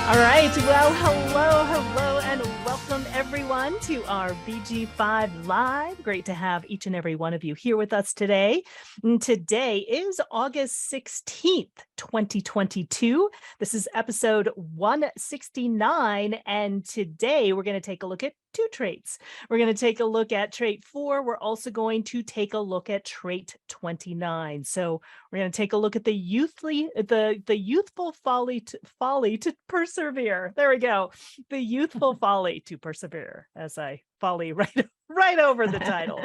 All right. Well, hello, and welcome everyone to our BG5 Live. Great to have each and every one of you here with us today. And today is August 16th, 2022. This is episode 169. And today we're going to take a look at two traits. We're going to take a look at trait 4. We're also going to take a look at trait 29. So we're going to take a look at the youthful folly to persevere. There we go. The youthful folly to persevere, as I folly right over the title.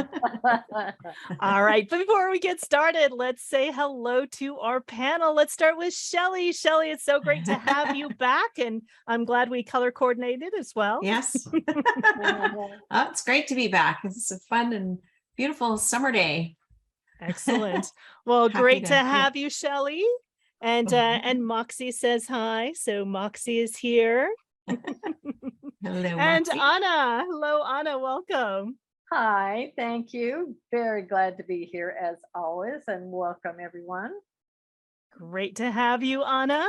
All right. But before we get started, let's say hello to our panel. Let's start with Shelly. Shelly, it's so great to have you back, and I'm glad we color coordinated as well. Yes. It's great to be back. It's a fun and beautiful summer day. Excellent. Well, great to have you, Shelly. And Moxie says hi. So Moxie is here. Hello, and Moxie. Anna. Hello, Anna. Welcome. Hi, thank you. Very glad to be here as always, and welcome everyone. Great to have you, Anna.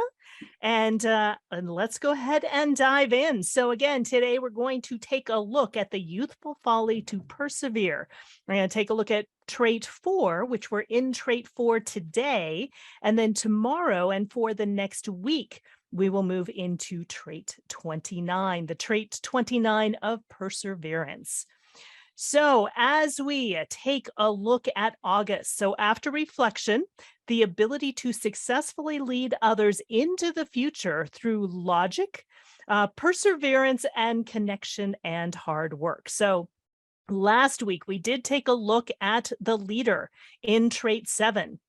And let's go ahead and dive in. So again, today we're going to take a look at the youthful folly to persevere. We're going to take a look at trait 4, which we're in trait 4 today. And then tomorrow and for the next week, we will move into trait 29, the trait 29 of perseverance. So as we take a look at August, so after reflection, the ability to successfully lead others into the future through logic, perseverance, and connection and hard work. So last week, we did take a look at the leader in trait 7.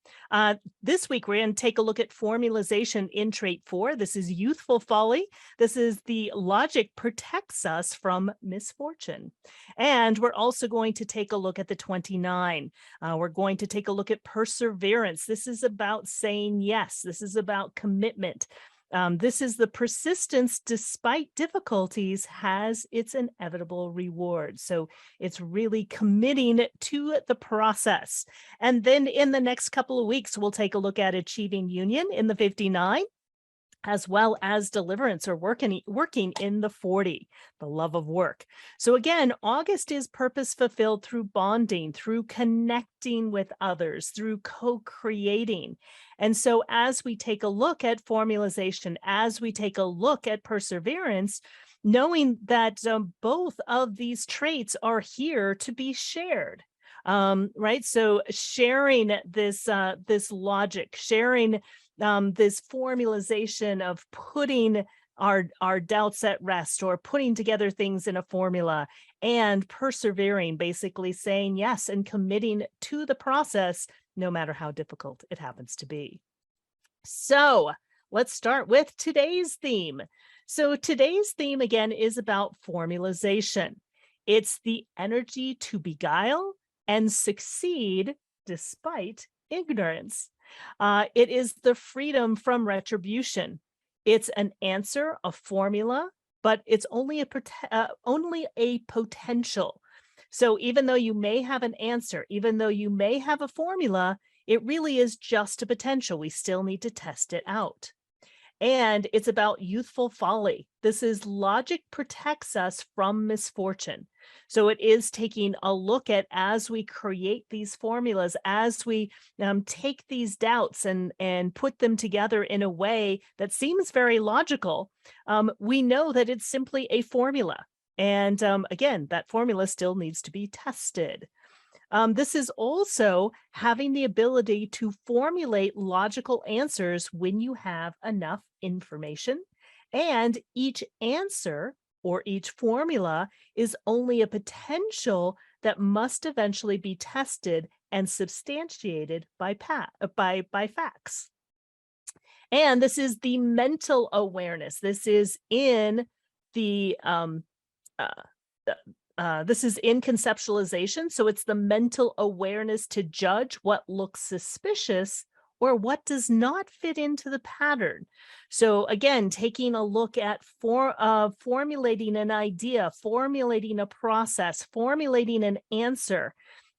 This week, we're going to take a look at formulation in trait 4. This is youthful folly. This is the logic protects us from misfortune. And we're also going to take a look at the 29. We're going to take a look at perseverance. This is about saying yes. This is about commitment. This is the persistence despite difficulties has its inevitable reward. So it's really committing to the process. And then in the next couple of weeks, we'll take a look at achieving union in the 59, as well as deliverance or working in the 40, the love of work. So again, August is purpose fulfilled through bonding, through connecting with others, through co-creating. And so as we take a look at formulation, as we take a look at perseverance, knowing that both of these traits are here to be shared. Right? So sharing this logic, sharing this formulation of putting our doubts at rest or putting together things in a formula, and persevering, basically saying yes and committing to the process, no matter how difficult it happens to be. So let's start with today's theme. So today's theme, again, is about formulation. It's the energy to beguile and succeed despite ignorance. It is the freedom from retribution. It's an answer, a formula, but it's only a potential. So even though you may have an answer, even though you may have a formula, it really is just a potential. We still need to test it out. And it's about youthful folly. This is logic protects us from misfortune. So it is taking a look at, as we create these formulas, as we take these doubts and put them together in a way that seems very logical, we know that it's simply a formula. And again, that formula still needs to be tested. This is also having the ability to formulate logical answers when you have enough information, and each answer or each formula is only a potential that must eventually be tested and substantiated by facts. And this is the mental awareness. This is in the this is in conceptualization. So it's the mental awareness to judge what looks suspicious or what does not fit into the pattern. So again, taking a look at formulating an idea, formulating a process, formulating an answer,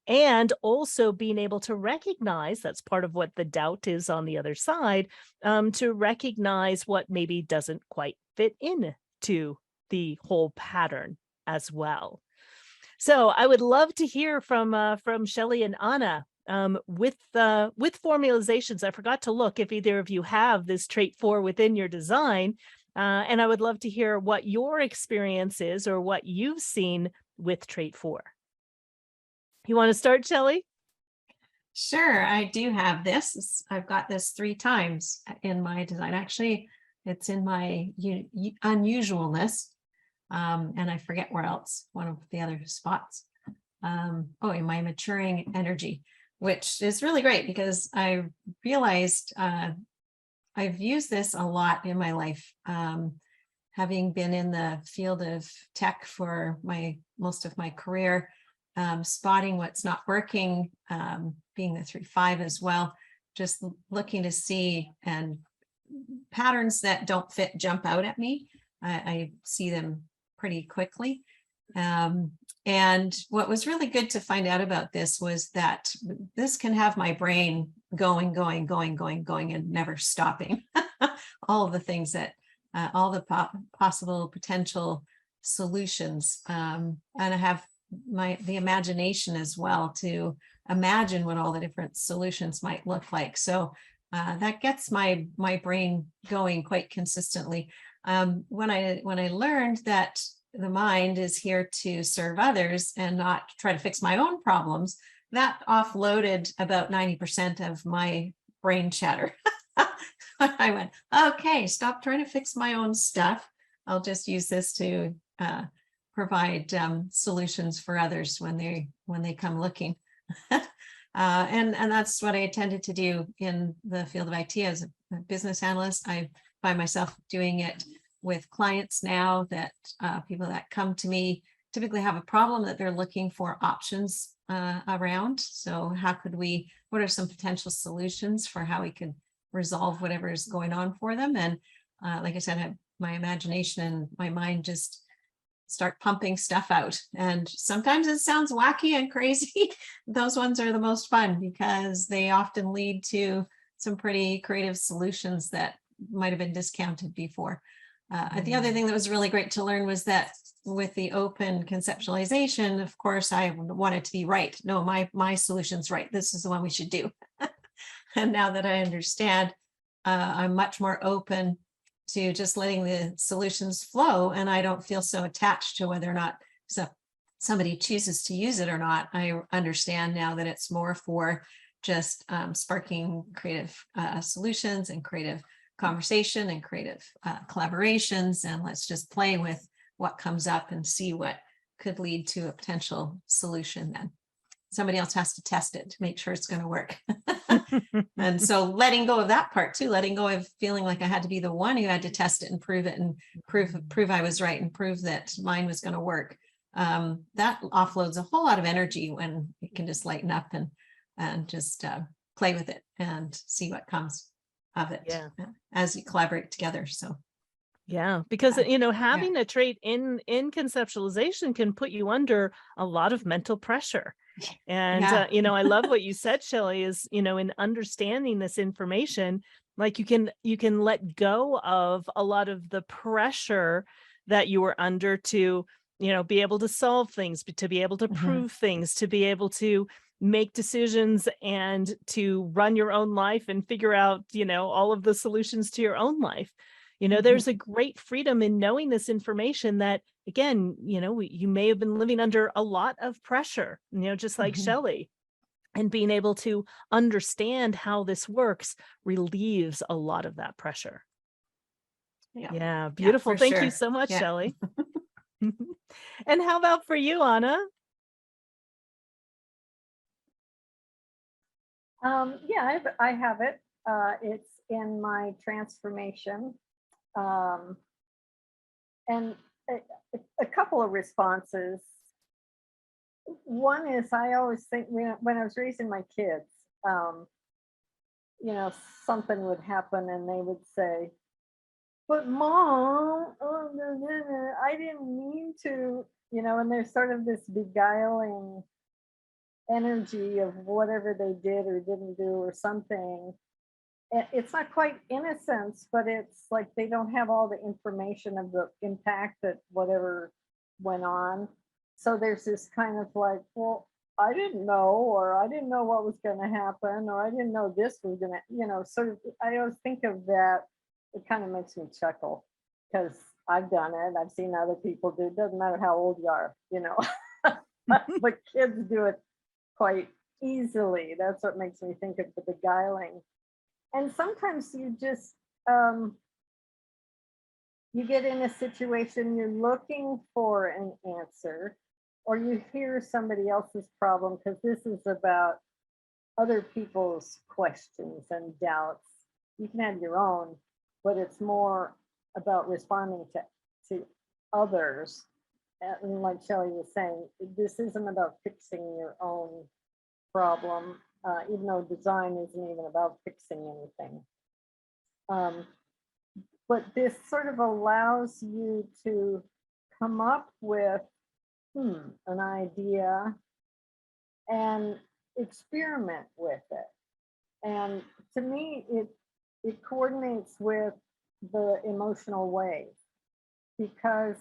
and also being able to recognize, that's part of what the doubt is on the other side, to recognize what maybe doesn't quite fit into the whole pattern as well. So I would love to hear from Shelley and Anna with formalizations. I forgot to look if either of you have this trait 4 within your design, and I would love to hear what your experience is or what you've seen with trait 4. You want to start, Shelley? Sure, I do have this. I've got this 3 times in my design. Actually, it's in my unusualness, and I forget where else, one of the other spots. In my maturing energy, which is really great because I realized I've used this a lot in my life, having been in the field of tech for most of my career, spotting what's not working, being the 3-5 as well, just looking to see, and patterns that don't fit jump out at me. I see them pretty quickly. And what was really good to find out about this was that this can have my brain going, and never stopping. All the things that, all the possible potential solutions. And I have the imagination as well to imagine what all the different solutions might look like. So that gets my brain going quite consistently. When I learned that the mind is here to serve others and not try to fix my own problems, that offloaded about 90% of my brain chatter. I went, okay, stop trying to fix my own stuff. I'll just use this to provide solutions for others when they come looking. And that's what I intended to do in the field of IT as a business analyst. I find myself doing it with clients now, that people that come to me typically have a problem that they're looking for options around. So what are some potential solutions for how we can resolve whatever is going on for them? And like I said, I have my imagination and my mind just start pumping stuff out. And sometimes it sounds wacky and crazy. Those ones are the most fun because they often lead to some pretty creative solutions that might have been discounted before. The other thing that was really great to learn was that with the open conceptualization, of course, I want it to be right. No, my solution's right. This is the one we should do. And now that I understand, I'm much more open to just letting the solutions flow, and I don't feel so attached to whether or not somebody chooses to use it or not. I understand now that it's more for just sparking creative solutions and creative conversation and creative collaborations, and let's just play with what comes up and see what could lead to a potential solution. Then somebody else has to test it to make sure it's going to work. And so letting go of that part too, letting go of feeling like I had to be the one who had to test it and prove it and prove I was right and prove that mine was going to work. That offloads a whole lot of energy when you can just lighten up and just play with it and see what comes of it as you collaborate together. So because having a trait in conceptualization can put you under a lot of mental pressure. And I love what you said, Shelley, is in understanding this information, like you can let go of a lot of the pressure that you were under to be able to solve things, to be able to prove things, to be able to make decisions and to run your own life and figure out all of the solutions to your own life. There's a great freedom in knowing this information that, again, you may have been living under a lot of pressure, just like Shelley, and being able to understand how this works relieves a lot of that pressure. Yeah, beautiful. Thank you so much, Shelley. And how about for you, Anna? I have it. It's in my transformation. And a couple of responses. One is, I always think when I was raising my kids, something would happen and they would say, "But Mom, I didn't mean to," and there's sort of this beguiling energy of whatever they did or didn't do or something. it's not quite innocence, but it's like they don't have all the information of the impact that whatever went on. So there's this kind of like, well, I didn't know, or I didn't know what was going to happen, or I didn't know this was going to, sort of, I always think of that. It kind of makes me chuckle because I've done it. I've seen other people do it. Doesn't matter how old you are, but kids do it quite easily. That's what makes me think of the beguiling. And sometimes you just, you get in a situation, you're looking for an answer, or you hear somebody else's problem, because this is about other people's questions and doubts. You can have your own, but it's more about responding to others. And like Shelley was saying, this isn't about fixing your own problem, even though design isn't even about fixing anything. But this sort of allows you to come up with an idea and experiment with it. And to me, it coordinates with the emotional wave, because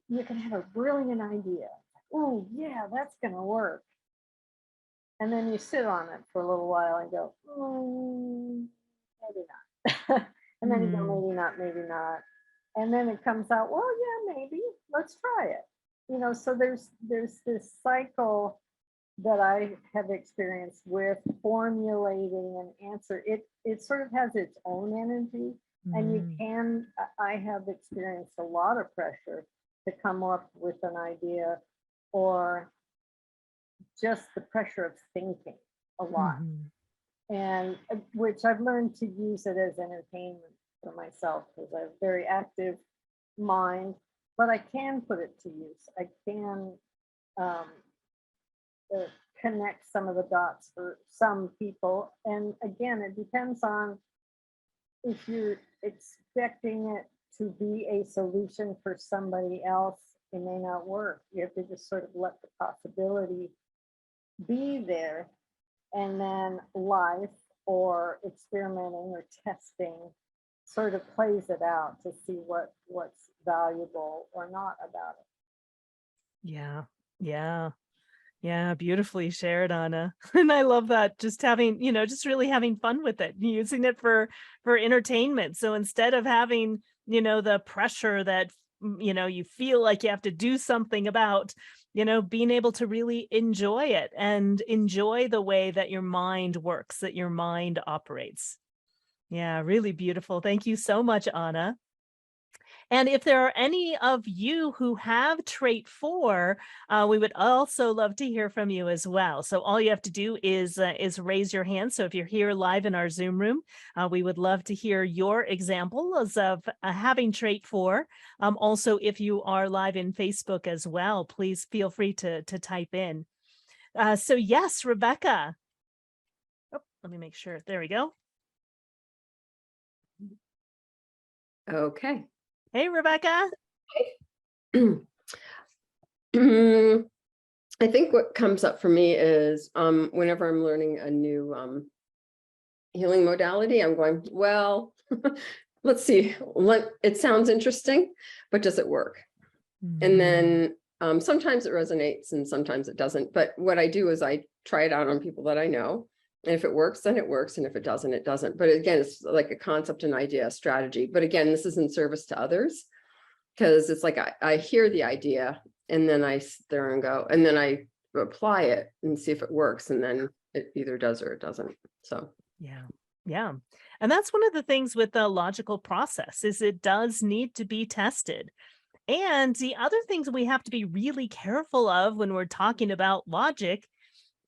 you can have a brilliant idea. Oh yeah, that's gonna work. And then you sit on it for a little while and go, maybe not. And then you go, maybe not, maybe not. And then it comes out, well, yeah, maybe, let's try it. So there's this cycle that I have experienced with formulating an answer. It sort of has its own energy, and I have experienced a lot of pressure to come up with an idea, or just the pressure of thinking a lot. And which I've learned to use it as entertainment for myself, because I have a very active mind, but I can put it to use. I can connect some of the dots for some people. And again, it depends on if you're expecting it to be a solution for somebody else, it may not work. You have to just sort of let the possibility be there, and then life or experimenting or testing sort of plays it out to see what's valuable or not about it. Yeah, beautifully shared, Anna. And I love that, just having, just really having fun with it, using it for entertainment. So instead of having, the pressure that, you feel like you have to do something about, being able to really enjoy it and enjoy the way that your mind works, that your mind operates. Yeah, really beautiful. Thank you so much, Anna. And if there are any of you who have trait 4, we would also love to hear from you as well. So all you have to do is raise your hand. So if you're here live in our Zoom room, we would love to hear your examples of having trait 4. Also, if you are live in Facebook as well, please feel free to type in. So yes, Rebecca. Oh, let me make sure. There we go. Okay. Hey, Rebecca. I think what comes up for me is whenever I'm learning a new healing modality, I'm going, well, let's see, it sounds interesting, but does it work? And then sometimes it resonates and sometimes it doesn't. But what I do is I try it out on people that I know. And if it works, then it works. And if it doesn't, it doesn't. But again, it's like a concept, an idea, a strategy. But again, this is in service to others, because it's like I hear the idea and then I sit there and go, and then I apply it and see if it works. And then it either does or it doesn't. So, yeah. And that's one of the things with the logical process is it does need to be tested. And the other things we have to be really careful of when we're talking about logic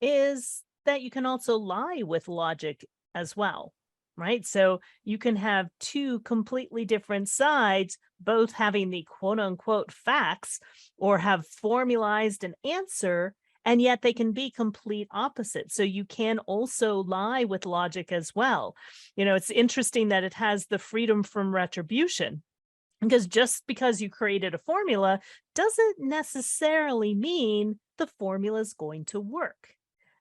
is that you can also lie with logic as well, right? So you can have two completely different sides, both having the quote unquote facts or have formalized an answer, and yet they can be complete opposites. So you can also lie with logic as well. It's interesting that it has the freedom from retribution, because just because you created a formula doesn't necessarily mean the formula is going to work.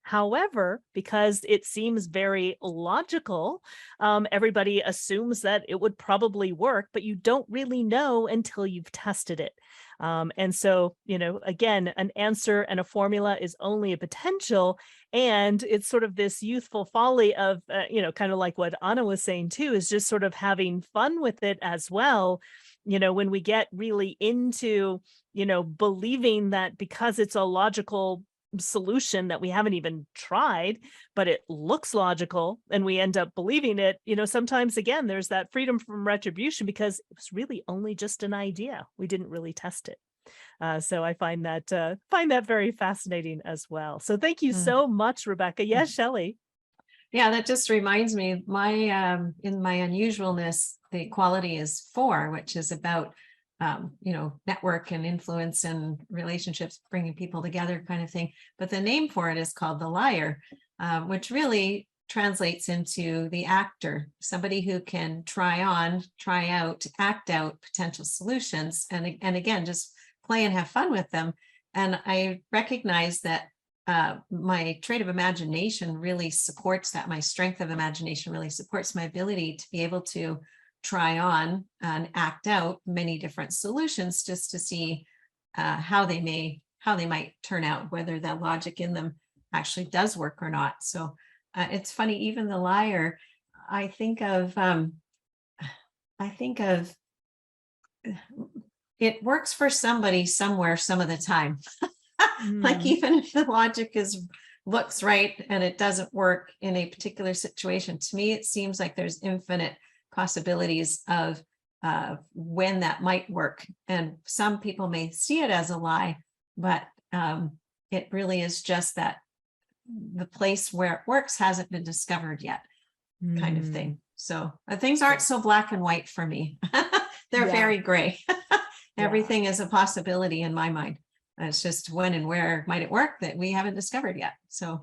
However, because it seems very logical, everybody assumes that it would probably work, but you don't really know until you've tested it. And so, again, an answer and a formula is only a potential. And it's sort of this youthful folly of, kind of like what Anna was saying too, is just sort of having fun with it as well. When we get really into, believing that because it's a logical solution that we haven't even tried, but it looks logical and we end up believing it, sometimes again, there's that freedom from retribution because it was really only just an idea. We didn't really test it. So I find that very fascinating as well. So thank you so much, Rebecca. Yes, Shelley. Yeah, that just reminds me, my in my unusualness, the quality is 4, which is about network and influence and relationships, bringing people together kind of thing. But the name for it is called the liar, which really translates into the actor, somebody who can try on, try out, act out potential solutions. And again, just play and have fun with them. And I recognize that my trait of imagination really supports that. My strength of imagination really supports my ability to be able to try on and act out many different solutions just to see how they might turn out, whether that logic in them actually does work or not. So it's funny, even the liar, I think of it works for somebody somewhere some of the time. Like even if the logic looks right and it doesn't work in a particular situation, to me it seems like there's infinite possibilities of when that might work. And some people may see it as a lie, but it really is just that the place where it works hasn't been discovered yet, kind of thing. So things aren't so black and white for me. They're very gray. Everything is a possibility in my mind. It's just when and where might it work that we haven't discovered yet. So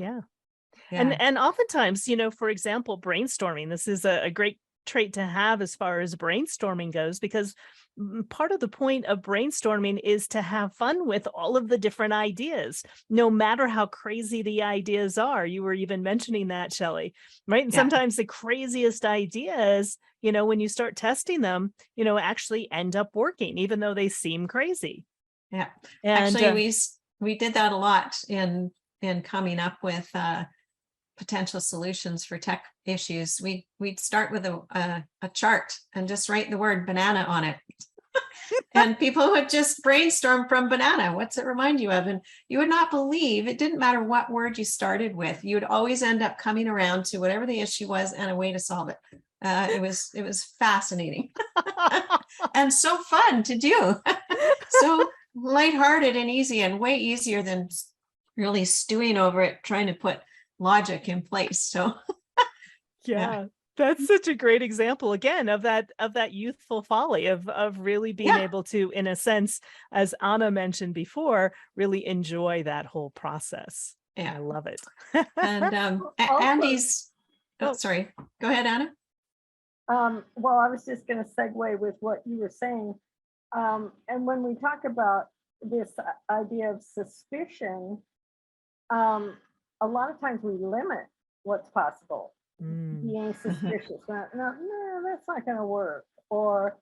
and oftentimes, for example, brainstorming, this is a great trait to have as far as brainstorming goes, because part of the point of brainstorming is to have fun with all of the different ideas, no matter how crazy the ideas are. You were even mentioning that, Shelley, right? And sometimes the craziest ideas, when you start testing them, actually end up working, even though they seem crazy. Yeah, and actually, we did that a lot in coming up with potential solutions for tech issues. We'd start with a chart and just write the word banana on it. And people would just brainstorm from banana. What's it remind you of? And you would not believe, it didn't matter what word you started with, you would always end up coming around to whatever the issue was and a way to solve it. It was fascinating and so fun to do. So lighthearted and easy, and way easier than really stewing over it, trying to put logic in place. So that's such a great example again of that youthful folly of really being able to, in a sense, as Anna mentioned before, really enjoy that whole process. I love it. And Andy's sorry, go ahead, Anna. Well, I was just going to segue with what you were saying. And when we talk about this idea of suspicion, a lot of times we limit what's possible. Being suspicious, no, that's not going to work. Or,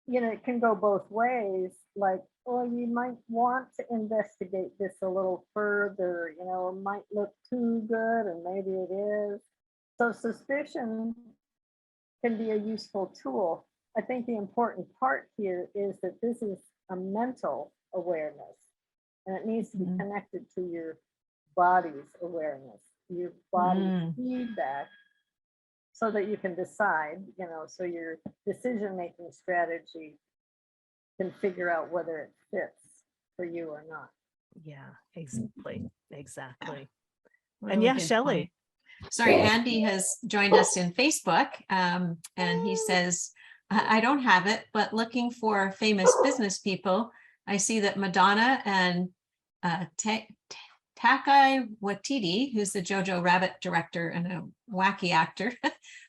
it can go both ways. Like, you might want to investigate this a little further, it might look too good, and maybe it is. So suspicion can be a useful tool. I think the important part here is that this is a mental awareness, and it needs to be connected to your body's awareness, your body's feedback, so that you can decide, so your decision-making strategy can figure out whether it fits for you or not. Yeah, exactly. Really and Shelley. Point. Sorry, Andy has joined us in Facebook, and he says, I don't have it, but looking for famous business people, I see that Madonna and Takai Waititi, who's the Jojo Rabbit director and a wacky actor,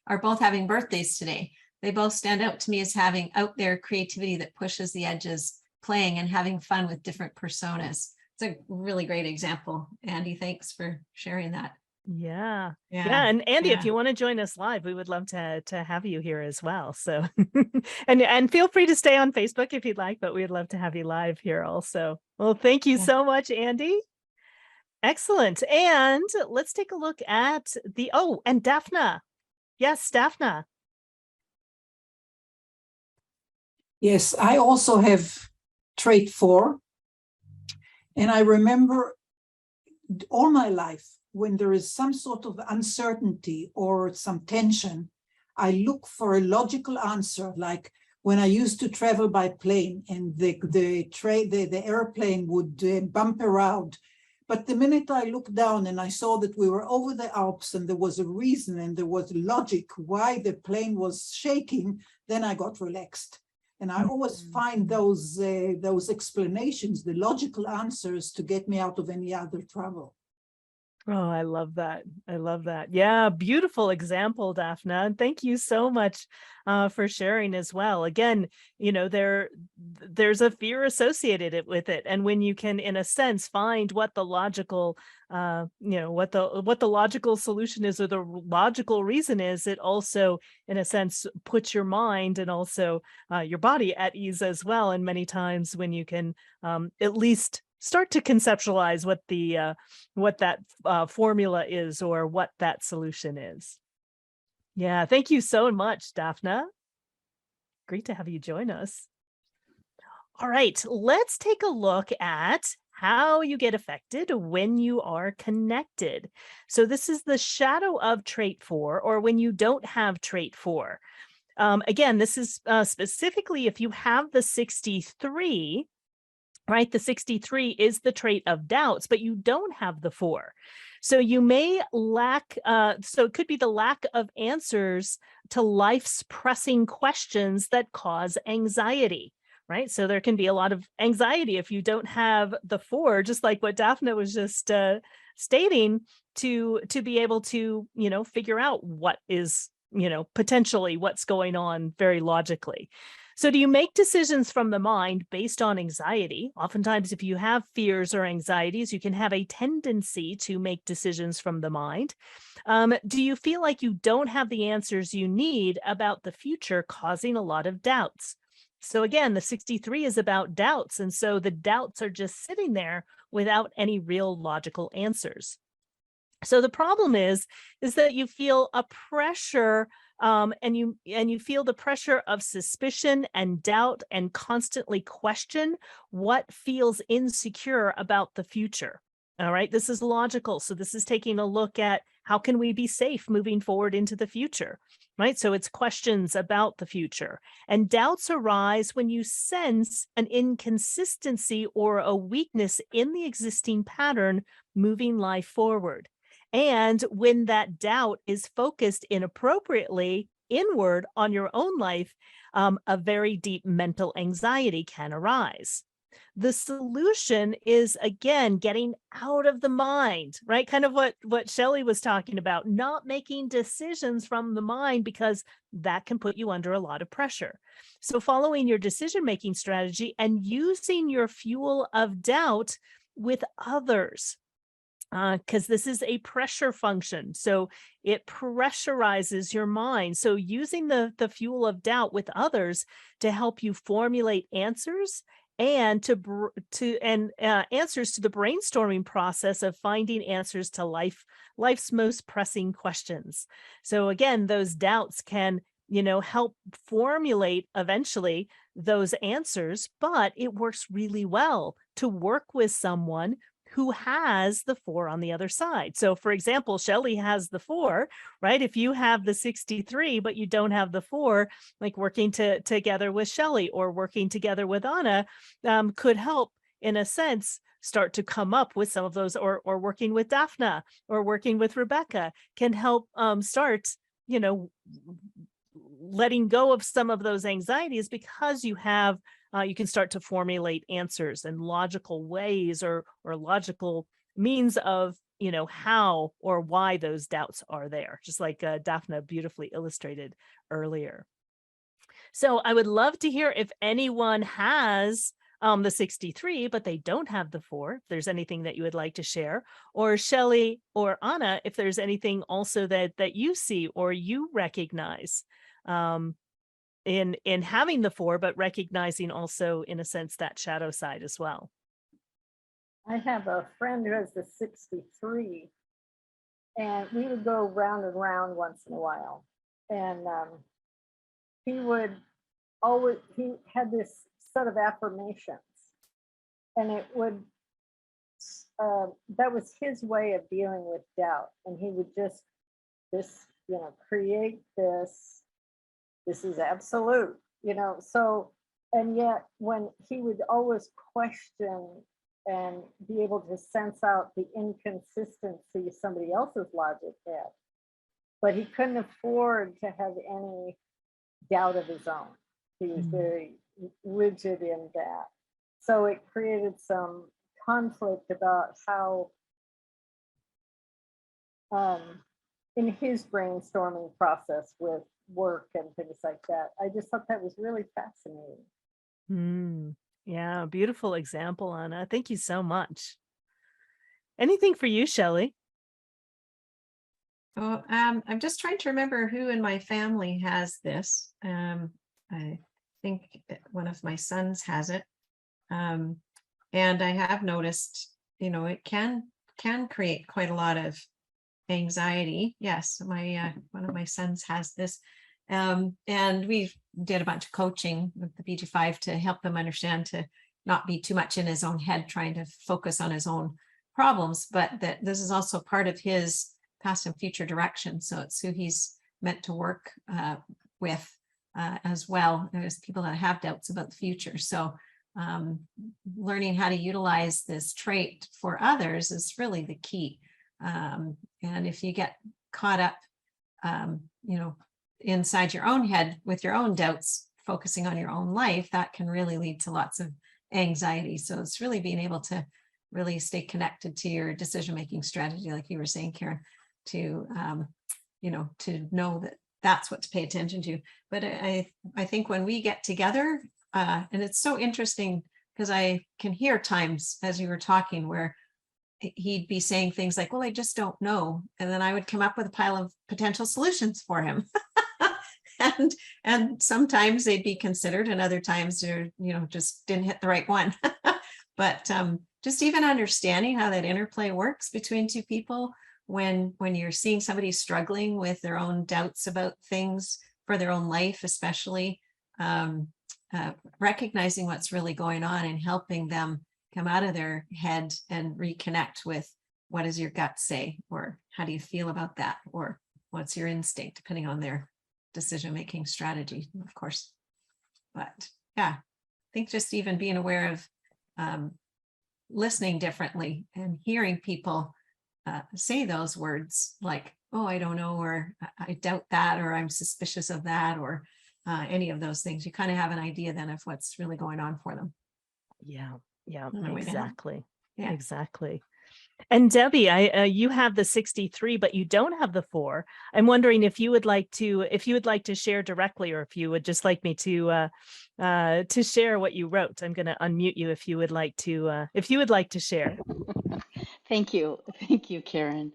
are both having birthdays today. They both stand out to me as having out there creativity that pushes the edges, playing and having fun with different personas. a really great example. Andy, thanks for sharing that. Yeah. Yeah. Yeah. And Andy, if yeah. you want to join us live, we would love to have you here as well. So and feel free to stay on Facebook if you'd like, but we'd love to have you live here also. Well, thank you Yeah. so much, Andy. Excellent. And let's take a look at and Daphna. Yes, Daphna. Yes, I also have trait 4. And I remember all my life, when there is some sort of uncertainty or some tension, I look for a logical answer. Like when I used to travel by plane and the airplane would bump around. But the minute I looked down and I saw that we were over the Alps and there was a reason and there was logic why the plane was shaking, then I got relaxed. And I always find those explanations, the logical answers, to get me out of any other trouble. Oh, I love that. I love that. Yeah, beautiful example, Daphna. And thank you so much for sharing as well. Again, you know, there's a fear associated with it. And when you can, in a sense, find what the logical, what the logical solution is or the logical reason is, it also, in a sense, puts your mind and also your body at ease as well. And many times when you can at least start to conceptualize what that formula is or what that solution is. Yeah, thank you so much, Daphna. Great to have you join us. All right, let's take a look at how you get affected when you are connected. So this is the shadow of trait 4, or when you don't have trait 4. Again, this is specifically if you have the 63, right? The 63 is the trait of doubts, but you don't have the 4. So you may lack, so it could be the lack of answers to life's pressing questions that cause anxiety, right? So there can be a lot of anxiety if you don't have the 4, just like what Daphna was just stating, to be able to, figure out what is, potentially what's going on very logically. So do you make decisions from the mind based on anxiety? Oftentimes, if you have fears or anxieties, you can have a tendency to make decisions from the mind. Do you feel like you don't have the answers you need about the future, causing a lot of doubts? So again, the 63 is about doubts. And so the doubts are just sitting there without any real logical answers. So the problem is that you feel a pressure and you feel the pressure of suspicion and doubt and constantly question what feels insecure about the future. All right, this is logical. So this is taking a look at how can we be safe moving forward into the future, right? So it's questions about the future. And doubts arise when you sense an inconsistency or a weakness in the existing pattern moving life forward. And when that doubt is focused inappropriately inward on your own life, a very deep mental anxiety can arise. The solution is, again, getting out of the mind, right? Kind of what Shelley was talking about, not making decisions from the mind, because that can put you under a lot of pressure. So following your decision-making strategy and using your fuel of doubt with others, because this is a pressure function. So it pressurizes your mind. So using the fuel of doubt with others to help you formulate answers and answers to the brainstorming process of finding answers to life's most pressing questions. So again, those doubts can, help formulate eventually those answers, but it works really well to work with someone who has the 4 on the other side. So for example, Shelley has the 4, right? If you have the 63, but you don't have the 4, like working together with Shelley or working together with Anna could help, in a sense, start to come up with some of those, or working with Daphna or working with Rebecca can help start, letting go of some of those anxieties, because you have you can start to formulate answers and logical ways or logical means of, how or why those doubts are there, just like Daphna beautifully illustrated earlier. So I would love to hear if anyone has the 63, but they don't have the 4. If there's anything that you would like to share, or Shelley or Anna, if there's anything also that you see or you recognize in having the 4, but recognizing also, in a sense, that shadow side as well. I have a friend who has the 63, and we would go round and round once in a while. And he had this set of affirmations, and it would, that was his way of dealing with doubt. And he would just, create this is absolute, so, and yet when he would always question and be able to sense out the inconsistency somebody else's logic had, but he couldn't afford to have any doubt of his own. He was very rigid in that. So it created some conflict about how, in his brainstorming process with work and things like that, I just thought that was really fascinating. Yeah, beautiful example, Anna. Thank you so much. Anything for you, Shelley? Oh, I'm just trying to remember who in my family has this. I think one of my sons has it. And I have noticed, it can create quite a lot of anxiety. Yes, my one of my sons has this. And we did a bunch of coaching with the BG5 to help him understand to not be too much in his own head, trying to focus on his own problems, but that this is also part of his past and future direction. So it's who he's meant to work with as well as people that have doubts about the future. So learning how to utilize this trait for others is really the key. And if you get caught up, inside your own head with your own doubts, focusing on your own life, that can really lead to lots of anxiety. So it's really being able to really stay connected to your decision-making strategy, like you were saying, Karen, to to know that that's what to pay attention to. But I think when we get together, and it's so interesting because I can hear times as you were talking where he'd be saying things like, well, I just don't know. And then I would come up with a pile of potential solutions for him. and sometimes they'd be considered, and other times they're, just didn't hit the right one. But just even understanding how that interplay works between two people when you're seeing somebody struggling with their own doubts about things for their own life, especially recognizing what's really going on and helping them come out of their head and reconnect with what does your gut say, or how do you feel about that, or what's your instinct, depending on their decision-making strategy, of course. But yeah, I think just even being aware of listening differently and hearing people say those words like, oh, I don't know, or I doubt that, or I'm suspicious of that, or any of those things, you kind of have an idea then of what's really going on for them. Yeah, Exactly. Yeah. exactly. And Debbie, you have the 63, but you don't have the 4. I'm wondering if you would like to share directly, or if you would just like me to share what you wrote. I'm going to unmute you if you would like to share. Thank you, Karen.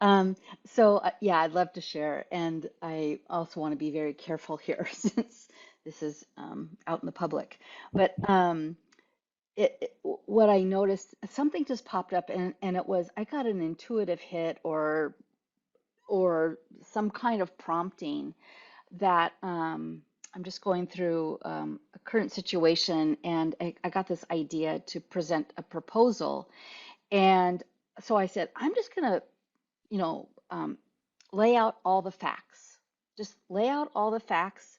Yeah, I'd love to share, and I also want to be very careful here since this is out in the public. But what I noticed, something just popped up, and it was, I got an intuitive hit or some kind of prompting that I'm just going through a current situation, and I got this idea to present a proposal. And so I said, I'm just gonna, lay out all the facts. Just lay out all the facts.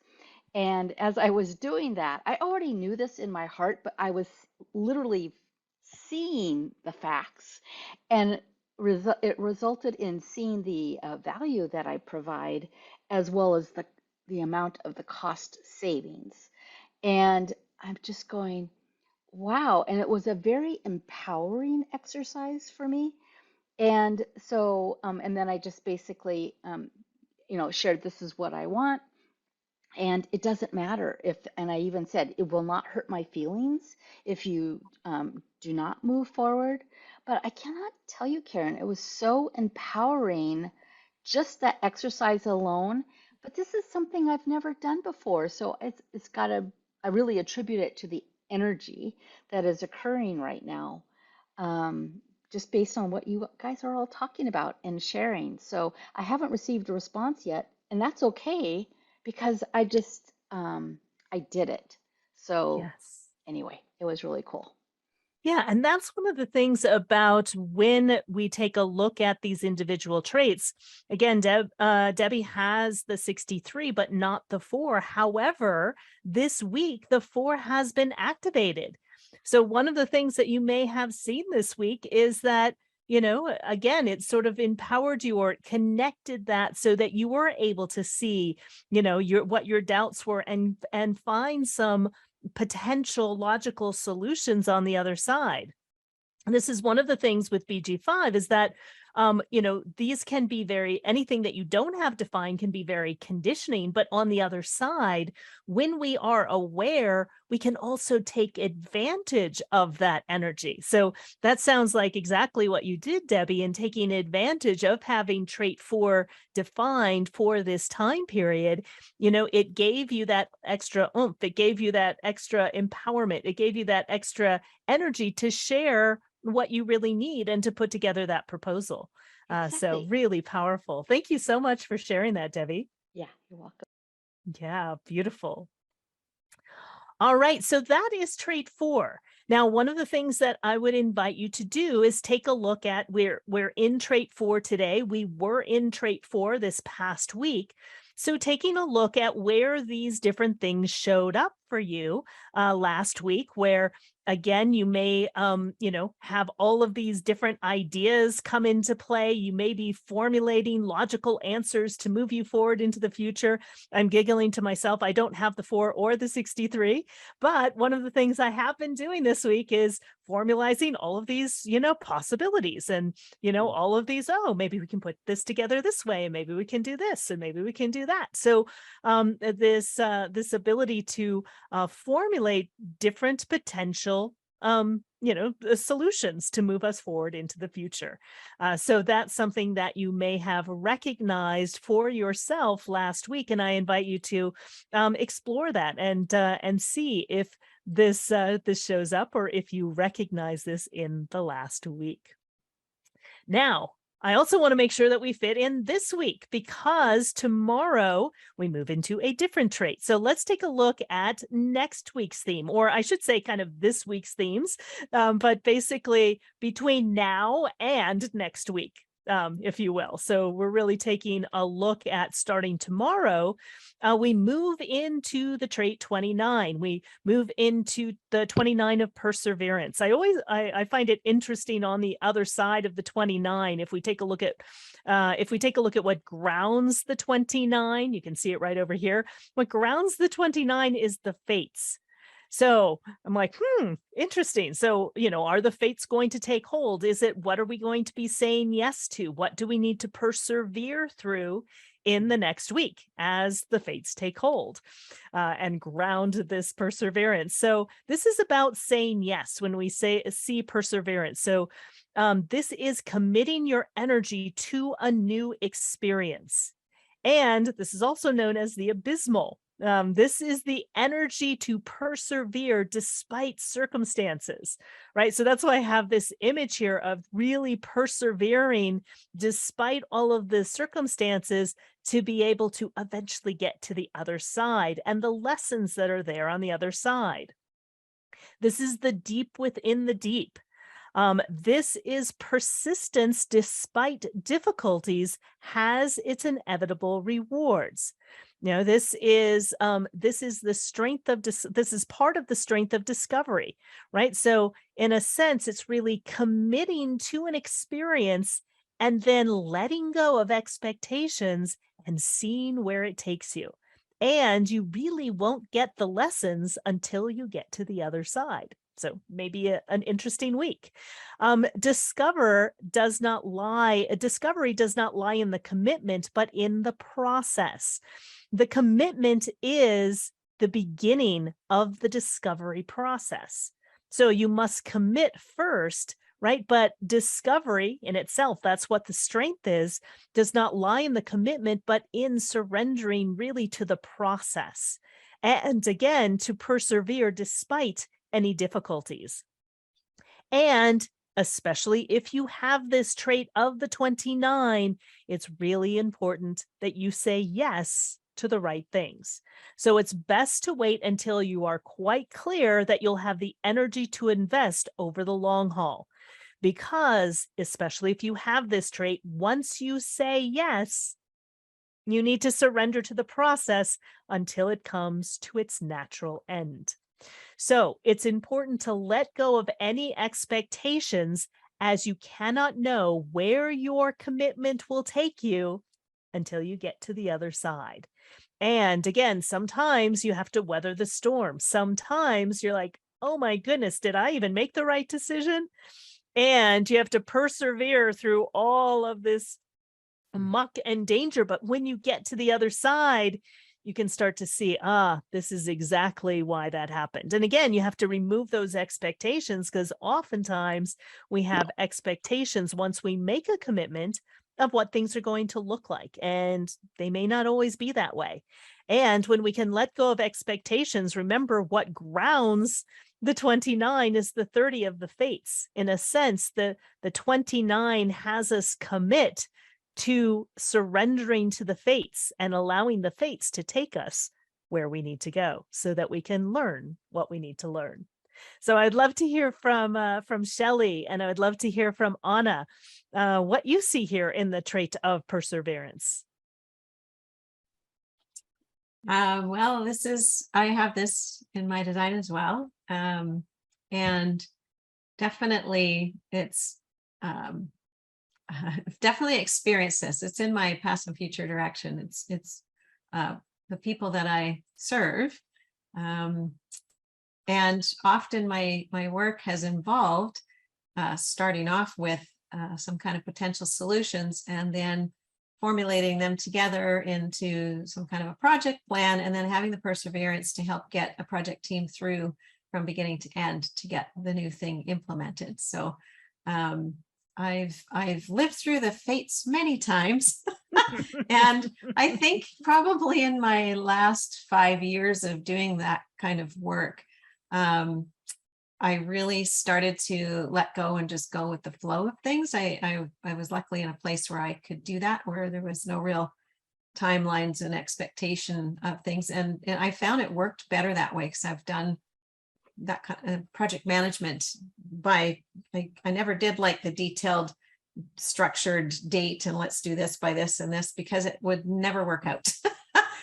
And as I was doing that, I already knew this in my heart, but I was literally seeing the facts. And it resulted in seeing the value that I provide, as well as the amount of the cost savings. And I'm just going, wow. And it was a very empowering exercise for me. And so, and then I just basically, shared, this is what I want. And it doesn't matter if, and I even said, it will not hurt my feelings if you do not move forward. But I cannot tell you, Karen, it was so empowering, just that exercise alone. But this is something I've never done before. So it's got to, I really attribute it to the energy that is occurring right now, just based on what you guys are all talking about and sharing. So I haven't received a response yet, and that's okay because I just I did it. So Yes. anyway, it was really cool. Yeah, and that's one of the things about when we take a look at these individual traits. Again, Debbie has the 63, but not the 4. However, this week, the 4 has been activated. So one of the things that you may have seen this week is that, again, it sort of empowered you or connected that so that you were able to see, what your doubts were and find some potential logical solutions on the other side. And this is one of the things with BG5 is that, these can be anything that you don't have defined can be very conditioning. But on the other side, when we are aware, we can also take advantage of that energy. So that sounds like exactly what you did, Debbie, in taking advantage of having trait 4 defined for this time period. It gave you that extra oomph. It gave you that extra empowerment. It gave you that extra energy to share what you really need and to put together that proposal. So Exactly. really powerful. Thank you so much for sharing that, Debbie. Yeah, you're welcome. Yeah, beautiful. All right, so that is trait 4. Now, one of the things that I would invite you to do is take a look at we're in trait 4 today. We were in trait 4 this past week. So taking a look at where these different things showed up for you last week, where again, you may, have all of these different ideas come into play. You may be formulating logical answers to move you forward into the future. I'm giggling to myself. I don't have the 4 or the 63, but one of the things I have been doing this week is formalizing all of these, possibilities and, all of these, maybe we can put this together this way, and maybe we can do this, and maybe we can do that. So this ability to formulate different potential solutions to move us forward into the future. So that's something that you may have recognized for yourself last week, and I invite you to explore that and see if this shows up or if you recognize this in the last week. Now, I also want to make sure that we fit in this week because tomorrow we move into a different trait. So let's take a look at next week's theme, or I should say kind of this week's themes, but basically between now and next week, if you will. So we're really taking a look at starting tomorrow. We move into the trait 29. We move into the 29 of perseverance. I find it interesting on the other side of the 29. If we take a look at what grounds the 29, you can see it right over here. What grounds the 29 is the fates. So I'm like, interesting. So, are the fates going to take hold? What are we going to be saying yes to? What do we need to persevere through in the next week as the fates take hold and ground this perseverance? So this is about saying yes when we see perseverance. So this is committing your energy to a new experience. And this is also known as the abysmal. This is the energy to persevere despite circumstances, right? So that's why I have this image here of really persevering despite all of the circumstances to be able to eventually get to the other side and the lessons that are there on the other side. This is the deep within the deep. This is persistence despite difficulties has its inevitable rewards. This is the strength of this is part of the strength of discovery, right? So in a sense, it's really committing to an experience and then letting go of expectations and seeing where it takes you. And you really won't get the lessons until you get to the other side. So maybe an interesting week. Discovery does not lie in the commitment, but in the process. The commitment is the beginning of the discovery process. So you must commit first, right? But discovery in itself, that's what the strength is, does not lie in the commitment, but in surrendering really to the process. And again, to persevere despite any difficulties. And especially if you have this trait of the 29, it's really important that you say yes to the right things. So it's best to wait until you are quite clear that you'll have the energy to invest over the long haul. Because, especially if you have this trait, once you say yes, you need to surrender to the process until it comes to its natural end. So it's important to let go of any expectations, as you cannot know where your commitment will take you until you get to the other side. And again, sometimes you have to weather the storm. Sometimes you're like, oh my goodness, did I even make the right decision? And you have to persevere through all of this muck and danger. But when you get to the other side, you can start to see, this is exactly why that happened. And again, you have to remove those expectations, because oftentimes we have expectations once we make a commitment of what things are going to look like, and they may not always be that way. And when we can let go of expectations, remember what grounds the 29 is the 30 of the fates. In a sense, the 29 has us commit to surrendering to the fates and allowing the fates to take us where we need to go so that we can learn what we need to learn. So I'd love to hear from Shelley, and I would love to hear from Anna, what you see here in the trait of perseverance. Well, I have this in my design as well. And definitely it's, I've definitely experienced this. It's in my past and future direction. It's the people that I serve. And often my work has involved starting off with some kind of potential solutions and then formulating them together into some kind of a project plan, and then having the perseverance to help get a project team through from beginning to end to get the new thing implemented. So I've lived through the fates many times. And I think probably in my last 5 years of doing that kind of work, I really started to let go and just go with the flow of things. I was luckily in a place where I could do that, where there was no real timelines and expectation of things. And I found it worked better that way, because I've done that kind of project management I never did like the detailed structured date and let's do this by this and this, because it would never work out.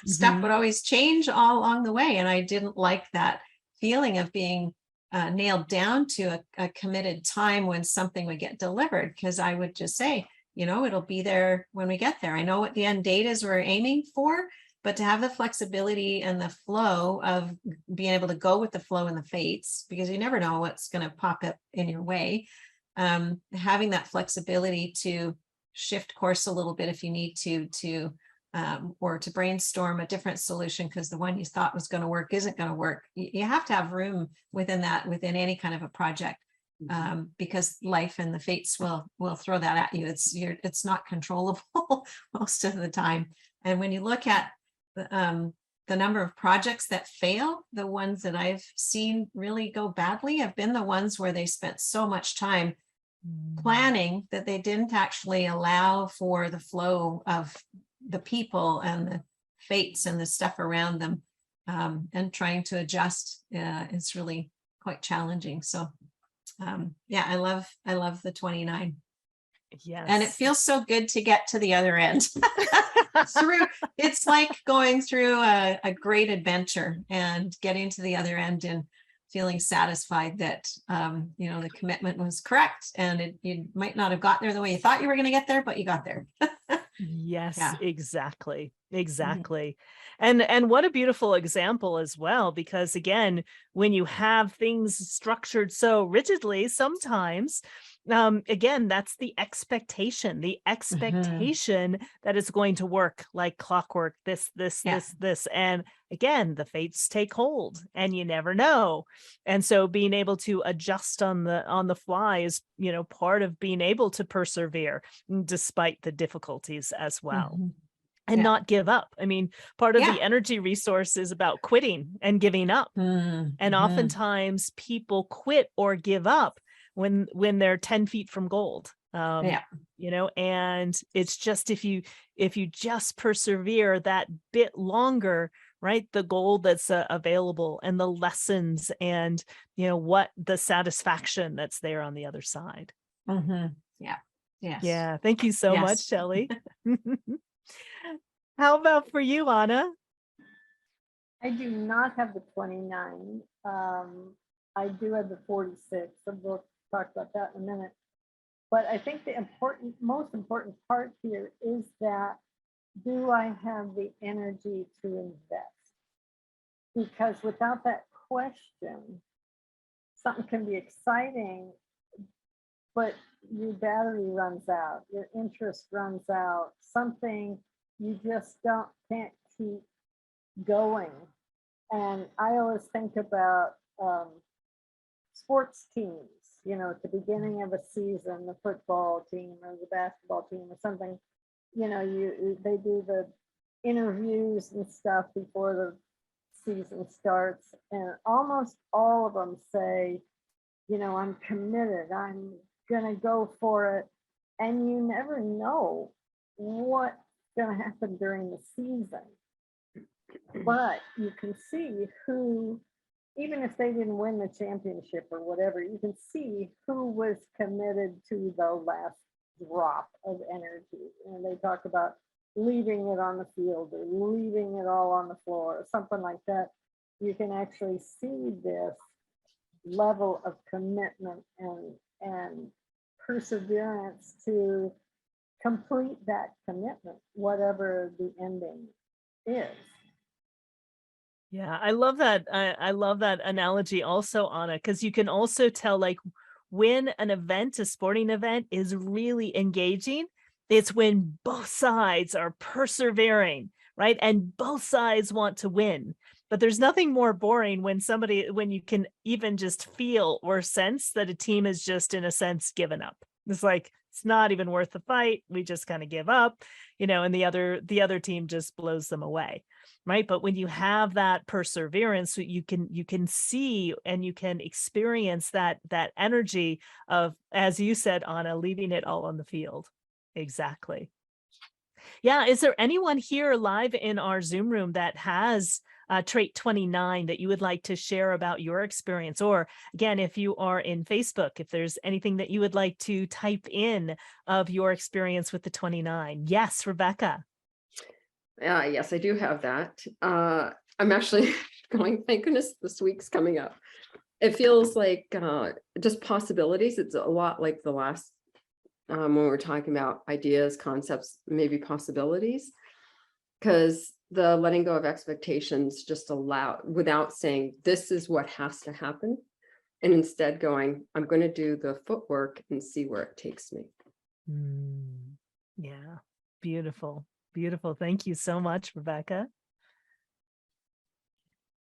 Stuff would always change all along the way. And I didn't like that feeling of being nailed down to a committed time when something would get delivered, because I would just say, it'll be there when we get there. I know what the end date is we're aiming for, but to have the flexibility and the flow of being able to go with the flow and the fates, because you never know what's going to pop up in your way. Having that flexibility to shift course a little bit if you need to or to brainstorm a different solution because the one you thought was going to work isn't going to work. You have to have room within within any kind of a project, because life and the fates will throw that at you. It's not controllable most of the time. And when you look at the number of projects that fail, the ones that I've seen really go badly have been the ones where they spent so much time planning that they didn't actually allow for the flow of the people and the fates and the stuff around them, and trying to adjust is really quite challenging. So yeah, I love the 29. Yes. And it feels so good to get to the other end. It's like going through a great adventure and getting to the other end and feeling satisfied that the commitment was correct, and you might not have got there the way you thought you were going to get there, but you got there. Yes, Yeah. exactly. Exactly. And what a beautiful example as well, because again, when you have things structured so rigidly, sometimes again, that's the expectation that it's going to work like clockwork, Yeah. this. And again, the fates take hold and you never know. And so being able to adjust on the fly is, part of being able to persevere despite the difficulties as well. Mhm. And Yeah. not give up. I mean, part of Yeah. the energy resource is about quitting and giving up. And Mhm. oftentimes people quit or give up when they're 10 feet from gold. Yeah. And it's just if you just persevere that bit longer, right? The gold that's available and the lessons and what the satisfaction that's there on the other side. Mhm. Yeah. Yes. Yeah. Thank you so much, Yes. Shelley. How about for you, Anna? I do not have the 29. I do have the 46. So we'll talk about that in a minute. But I think the most important part here is that, do I have the energy to invest? Because without that question, something can be exciting, but your battery runs out, your interest runs out, something you just can't keep going. And I always think about sports teams, at the beginning of a season, the football team or the basketball team or something, they do the interviews and stuff before the season starts. And almost all of them say, I'm committed, I'm going to go for it. And you never know what's going to happen during the season. But you can see who, even if they didn't win the championship or whatever, you can see who was committed to the last drop of energy. And they talk about leaving it on the field or leaving it all on the floor or something like that. You can actually see this level of commitment and perseverance to complete that commitment, whatever the ending is. Yeah, I love that. I love that analogy also, Anna, because you can also tell like when an event, a sporting event, is really engaging, it's when both sides are persevering, right? And both sides want to win. But there's nothing more boring when you can even just feel or sense that a team is just, in a sense, given up. It's like, it's not even worth the fight. We just kind of give up, and the other team just blows them away. Right. But when you have that perseverance, you can see and you can experience that energy of, as you said, Anna, leaving it all on the field. Exactly. Yeah. Is there anyone here live in our Zoom room that has trait 29 that you would like to share about your experience? Or again, if you are in Facebook, if there's anything that you would like to type in of your experience with the 29. Yes, Rebecca. Yes, I do have that. I'm actually going, thank goodness this week's coming up. It feels like just possibilities. It's a lot like the last, when we were talking about ideas, concepts, maybe possibilities, because the letting go of expectations just allow, without saying, this is what has to happen. And instead going, I'm going to do the footwork and see where it takes me. Yeah, beautiful. Beautiful. Thank you so much, Rebecca.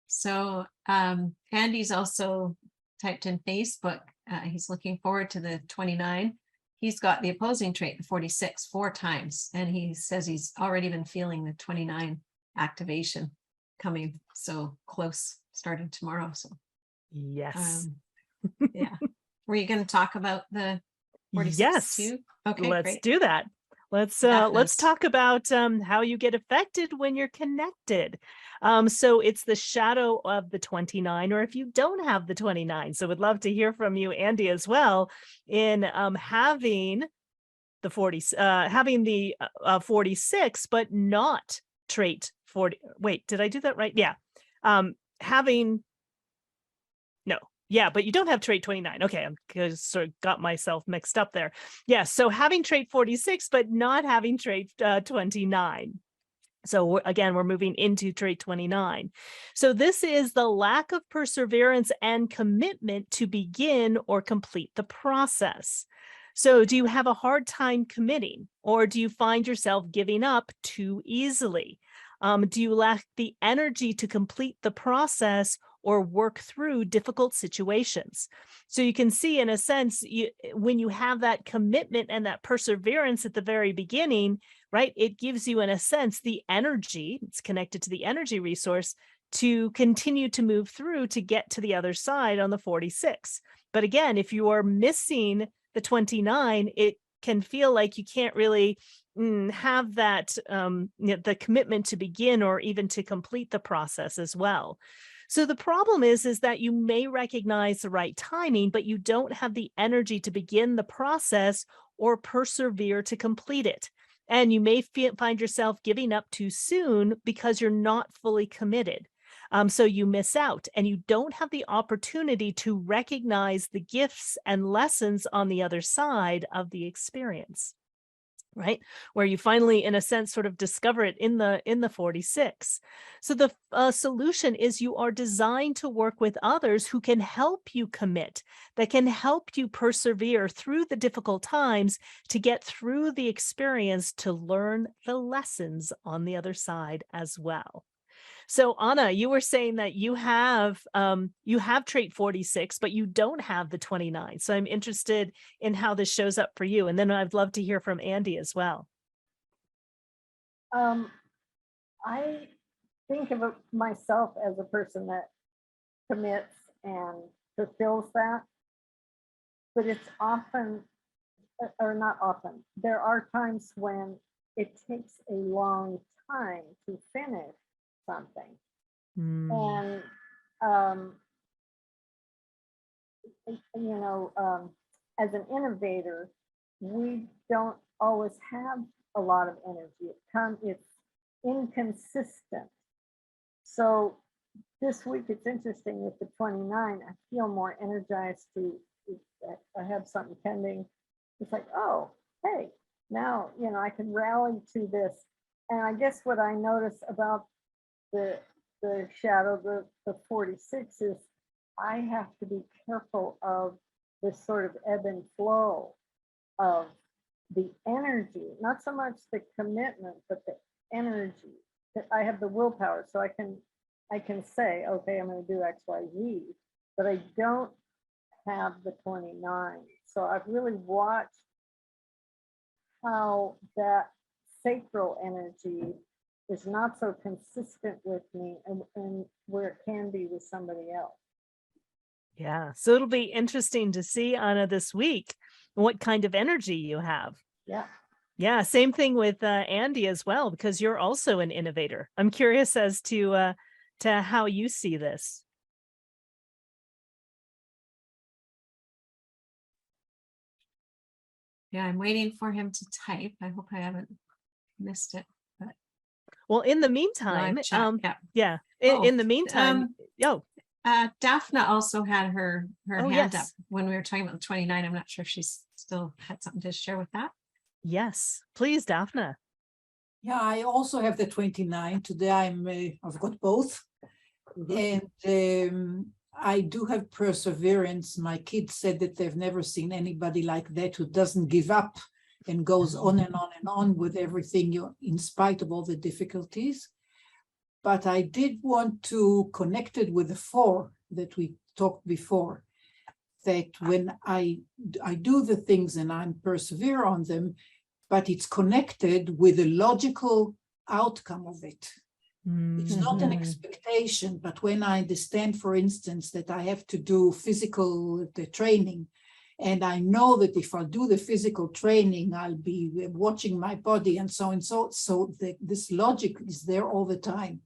So Andy's also typed in Facebook. He's looking forward to the 29. He's got the opposing trait, the 46, 4 times. And he says he's already been feeling the 29 activation coming so close, starting tomorrow. So yes. Yeah. Were you going to talk about the 46 yes. too? Okay, let's great. do that. Let's talk about how you get affected when you're connected. So it's the shadow of the 29, or if you don't have the 29. So would love to hear from you, Andy, as well, in having the 46, but not trait 40. Wait, did I do that right? Yeah. Yeah, but you don't have trait 29. Okay, I'm sort of got myself mixed up there. Yeah, so having trait 46, but not having trait 29. So again, we're moving into trait 29. So this is the lack of perseverance and commitment to begin or complete the process. So do you have a hard time committing, or do you find yourself giving up too easily? Do you lack the energy to complete the process or work through difficult situations? So you can see, in a sense, when you have that commitment and that perseverance at the very beginning, right, it gives you, in a sense, the energy, it's connected to the energy resource to continue to move through to get to the other side on the 46. But again, if you are missing the 29, it can feel like you can't really have that, the commitment to begin or even to complete the process as well. So the problem is that you may recognize the right timing, but you don't have the energy to begin the process or persevere to complete it. And you may find yourself giving up too soon because you're not fully committed. So you miss out and you don't have the opportunity to recognize the gifts and lessons on the other side of the experience, right? Where you finally, in a sense, sort of discover it in the 46. So the solution is you are designed to work with others who can help you commit, that can help you persevere through the difficult times to get through the experience, to learn the lessons on the other side as well. So Anna, you were saying that you have trait 46, but you don't have the 29. So I'm interested in how this shows up for you. And then I'd love to hear from Andy as well. I think of myself as a person that commits and fulfills that, but it's often, or not often, there are times when it takes a long time to finish something. And as an innovator, we don't always have a lot of energy. It's inconsistent. So this week it's interesting with the 29, I feel more energized I have something pending. It's like, oh, hey, now, I can rally to this. And I guess what I notice about the shadow, the 46, is I have to be careful of this sort of ebb and flow of the energy, not so much the commitment, but the energy. That I have the willpower, so I can say, okay, I'm going to do X, Y, Z, but I don't have the 29. So I've really watched how that sacral energy is not so consistent with me and where it can be with somebody else. Yeah, so it'll be interesting to see, Anna, this week, what kind of energy you have. Yeah. Yeah, same thing with Andy as well, because you're also an innovator. I'm curious as to how you see this. Yeah, I'm waiting for him to type. I hope I haven't missed it. But well, in the meantime, in the meantime, Daphna also had her hand up yes. when we were talking about the 29. I'm not sure if she's still had something to share with that. Yes, please, Daphna. Yeah, I also have the 29. Today I've got both. And I do have perseverance. My kids said that they've never seen anybody like that who doesn't give up and goes on and on and on with everything, in spite of all the difficulties. But I did want to connect it with the 4 that we talked before, that when I do the things and I persevere on them, but it's connected with a logical outcome of it. It's not an expectation, but when I understand, for instance, that I have to do physical training, and I know that if I do the physical training, I'll be watching my body and so and so. So this logic is there all the time.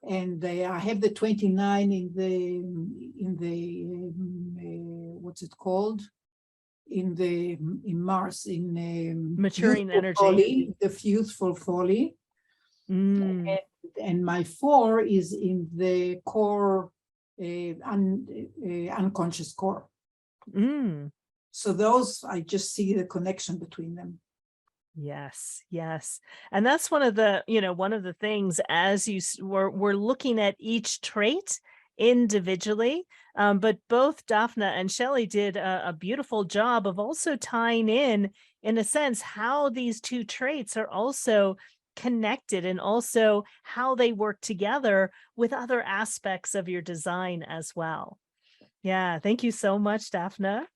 And I have the 29 in the what's it called? In Mars, in maturing energy, folly, the youthful folly. And my 4 is in the core, unconscious core. So those, I just see the connection between them. Yes, yes. And that's one of the, one of the things as we're looking at each trait individually. But both Daphna and Shelley did a beautiful job of also tying in a sense, how these two traits are also connected and also how they work together with other aspects of your design as well. Yeah, thank you so much, Daphna.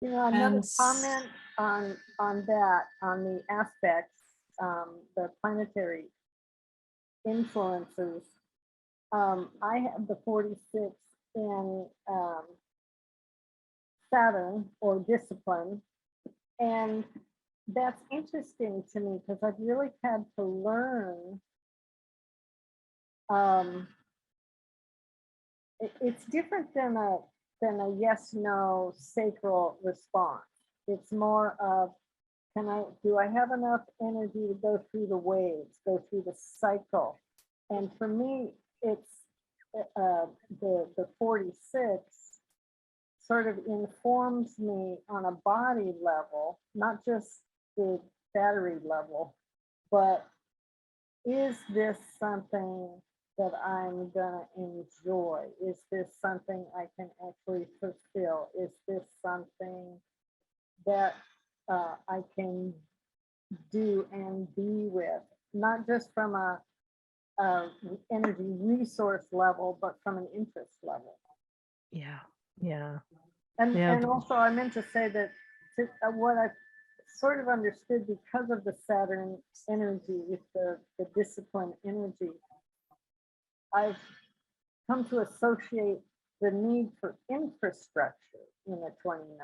Another And comment on that, on the aspects, the planetary influences. I have the 46 in Saturn or discipline, and that's interesting to me because I've really had to learn. It's different than a yes/no sacral response. It's more of, do I have enough energy to go through the waves, go through the cycle? And for me, it's the 46 sort of informs me on a body level, not just the battery level, but is this something that I'm gonna enjoy? Is this something I can actually fulfill? Is this something that I can do and be with, not just from a energy resource level, but from an interest level. Yeah, yeah. And also I meant to say that what I sort of understood because of the Saturn energy with the discipline energy, I've come to associate the need for infrastructure in the 29,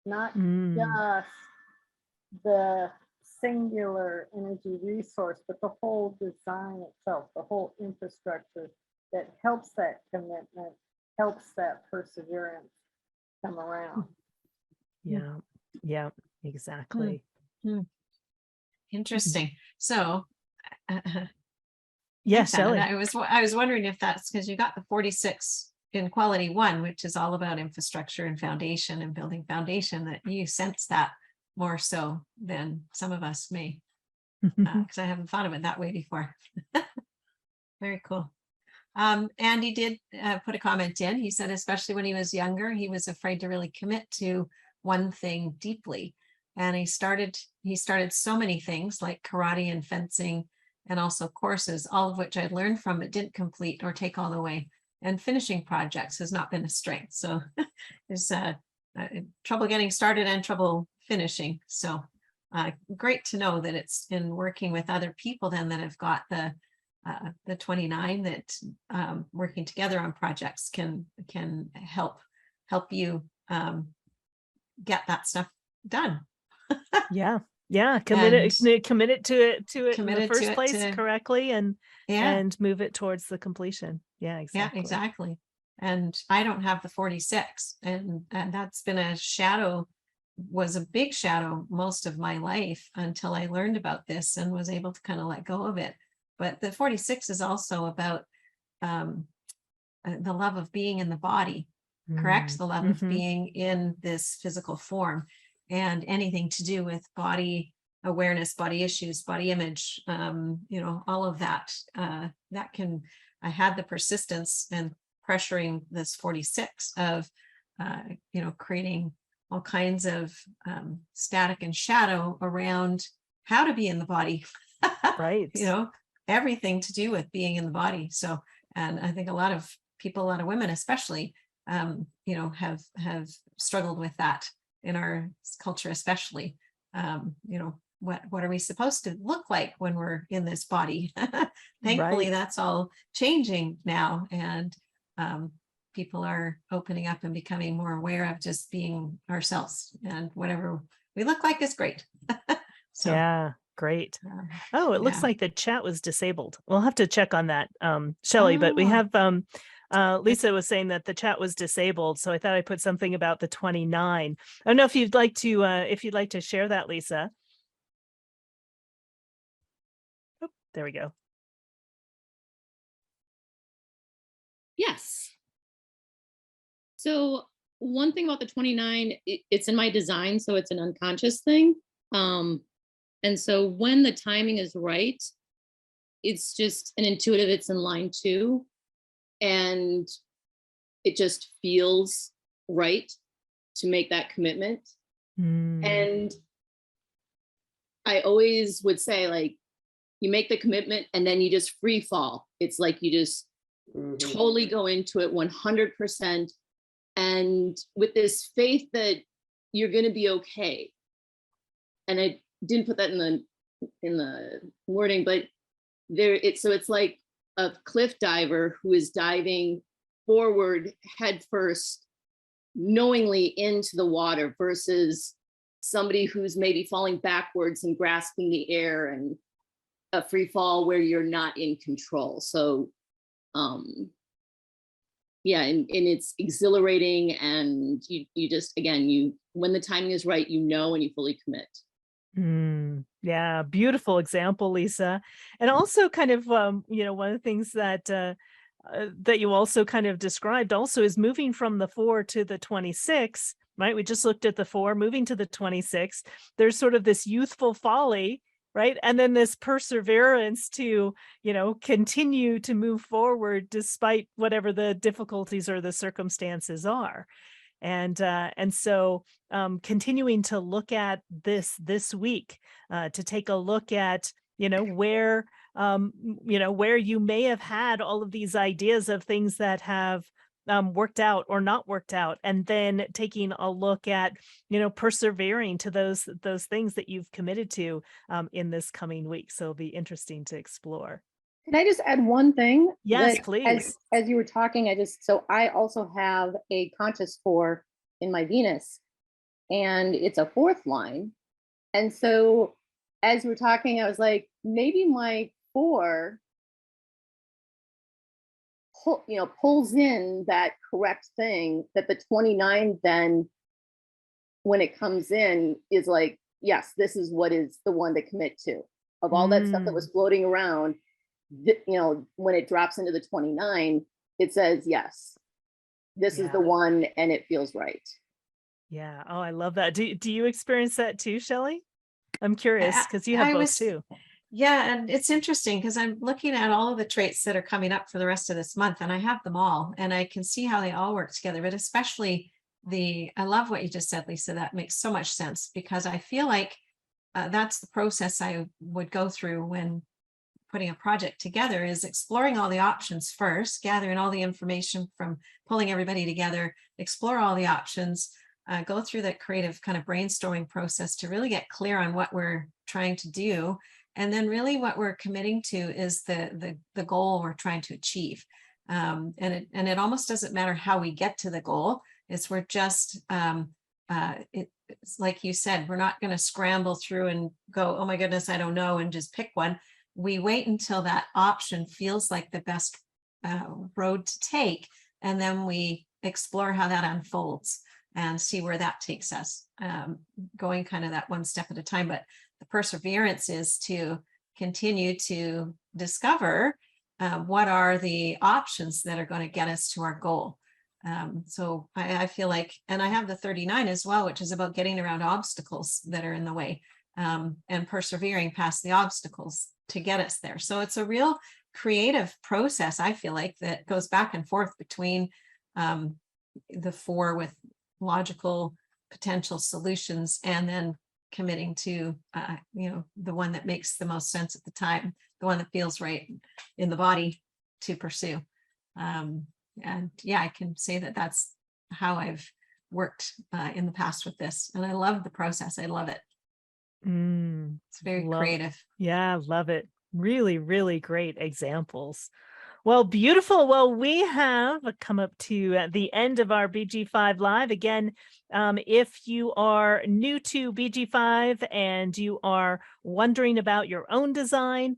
not just the singular energy resource, but the whole design itself, the whole infrastructure that helps that commitment, helps that perseverance come around. Yeah, yeah, exactly. Interesting. So, yes, thanks, Anna. Shelley. I was wondering if that's because you got the 46 in quality 1, which is all about infrastructure and foundation and building foundation, that you sense that more so than some of us may, because I haven't thought of it that way before. Very cool. Andy did put a comment in. He said, especially when he was younger, he was afraid to really commit to one thing deeply. And he started so many things like karate and fencing and also courses, all of which I'd learned from, but didn't complete or take all the way. And finishing projects has not been a strength. So there's trouble getting started and trouble finishing. So great to know that it's in working with other people then that have got the 29, that working together on projects can help you get that stuff done. Yeah, committed to it in the first place correctly, and move it towards the completion. Yeah, exactly. And I don't have the 46, and that's been was a big shadow most of my life until I learned about this and was able to kind of let go of it. But the 46 is also about the love of being in the body, correct? The love of being in this physical form, and anything to do with body awareness, body issues, body image, all of that. I had the persistence and pressuring this 46 of, creating all kinds of static and shadow around how to be in the body. Right. Everything to do with being in the body. So, and I think a lot of people, a lot of women especially, have struggled with that in our culture, especially. What are we supposed to look like when we're in this body? Thankfully, that's all changing now, and people are opening up and becoming more aware of just being ourselves, and whatever we look like is great. So, yeah, great. Oh, it looks like the chat was disabled. We'll have to check on that, Shelley, but we have Lisa was saying that the chat was disabled, so I thought I put something about the 29. I don't know if you'd like to share that, Lisa. Oh, there we go. Yes. So one thing about the 29, it's in my design, so it's an unconscious thing. And so when the timing is right, it's just an intuitive, it's in line 2, and it just feels right to make that commitment. And I always would say, like, you make the commitment and then you just free fall. It's like you just totally go into it 100%. And with this faith that you're going to be okay. And I didn't put that in the wording, but so it's like a cliff diver who is diving forward head first, knowingly into the water, versus somebody who's maybe falling backwards and grasping the air, and a free fall where you're not in control. So yeah, and it's exhilarating, and you just, again, when the timing is right, and you fully commit. Yeah, beautiful example, Lisa. And also kind of, one of the things that that you also kind of described also is moving from the 4 to the 26, right? We just looked at the 4, moving to the 26. There's sort of this youthful folly, right? And then this perseverance to, continue to move forward despite whatever the difficulties or the circumstances are. And so continuing to look at this week, to take a look at, where you may have had all of these ideas of things that have worked out or not worked out, and then taking a look at, persevering to those things that you've committed to in this coming week. So it'll be interesting to explore. Can I just add one thing? Yes, That please. As you were talking, so I also have a conscious 4 in my Venus, and it's a 4th line. And so as you were talking, I was like, maybe my 4 pulls in that correct thing that the 29 then, when it comes in, is like, yes, this is what is the one to commit to. Of all that stuff that was floating around, when it drops into the 29, it says, yes, this is the one, and it feels right. Yeah. Oh, I love that. Do you experience that too, Shelley? I'm curious because you have both too. Yeah, and it's interesting because I'm looking at all of the traits that are coming up for the rest of this month, and I have them all, and I can see how they all work together, but especially I love what you just said, Lisa. That makes so much sense, because I feel like that's the process I would go through when putting a project together, is exploring all the options first, gathering all the information from pulling everybody together, explore all the options, go through that creative kind of brainstorming process to really get clear on what we're trying to do. And then really what we're committing to is the goal we're trying to achieve. And it almost doesn't matter how we get to the goal. We're just, it's like you said, we're not going to scramble through and go, oh my goodness, I don't know, and just pick one. We wait until that option feels like the best road to take, and then we explore how that unfolds and see where that takes us, going kind of that one step at a time. But the perseverance is to continue to discover what are the options that are going to get us to our goal. So I feel like, and I have the 39 as well, which is about getting around obstacles that are in the way, and persevering past the obstacles to get us there. So it's a real creative process, I feel like, that goes back and forth between the 4 with logical potential solutions, and then committing to the one that makes the most sense at the time, the one that feels right in the body to pursue. And yeah, I can say that that's how I've worked in the past with this, and I love the process. I love it. It's very creative. Yeah, love it. Really, really great examples. Well, beautiful. Well, we have come up to the end of our BG5 Live. Again, if you are new to BG5 and you are wondering about your own design,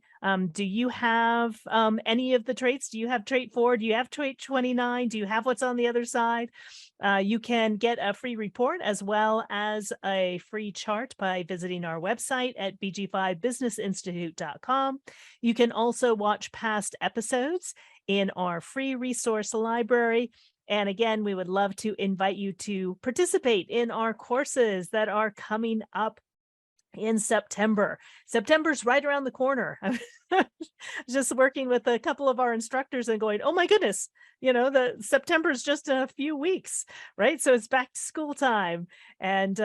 do you have any of the traits? Do you have trait 4? Do you have trait 29? Do you have what's on the other side? You can get a free report as well as a free chart by visiting our website at bg5businessinstitute.com. You can also watch past episodes in our free resource library. And again, we would love to invite you to participate in our courses that are coming up in September. September's right around the corner. I was just working with a couple of our instructors and going, oh my goodness, the September's just a few weeks, right? So it's back to school time. And